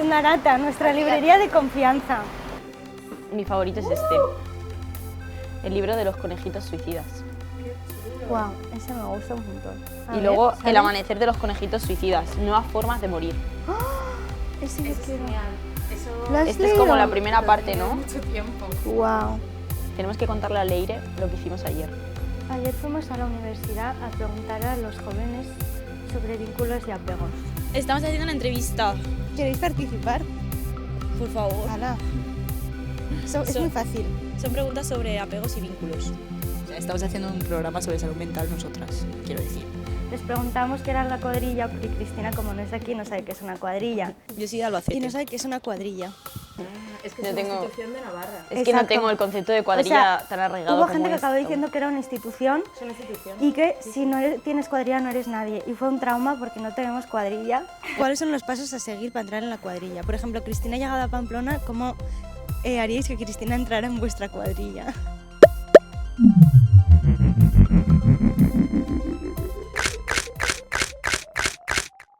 Sundarata, nuestra librería de confianza. Mi favorito es este, el libro de los conejitos suicidas. Wow, ese me gusta un montón. Y luego El amanecer de los conejitos suicidas, nuevas formas de morir. Ese que quiero. Esta es como la primera parte, ¿no? Mucho tiempo. Wow. Tenemos que contarle a Leire lo que hicimos ayer. Ayer fuimos a la universidad a preguntar a los jóvenes sobre vínculos y apegos. Estamos haciendo una entrevista. ¿Queréis participar? Por favor. Hala. Es muy fácil. Son preguntas sobre apegos y vínculos. Estamos haciendo un programa sobre salud mental nosotras, quiero decir. Les preguntamos qué era la cuadrilla porque Cristina, como no es de aquí, no sabe qué es una cuadrilla. Yo soy de Albacete. Y no sabe qué es una cuadrilla. Es que No es tengo- una institución de Navarra. Es que no Exacto. tengo el concepto de cuadrilla tan arraigado Hubo como gente que esto. acabó diciendo que era una institución Es una institución. y que si no tienes cuadrilla no eres nadie. Y fue un trauma porque no tenemos cuadrilla. ¿Cuáles son los pasos a seguir para entrar en la cuadrilla? Por ejemplo, Cristina ha llegado a Pamplona, ¿cómo haríais que Cristina entrara en vuestra cuadrilla?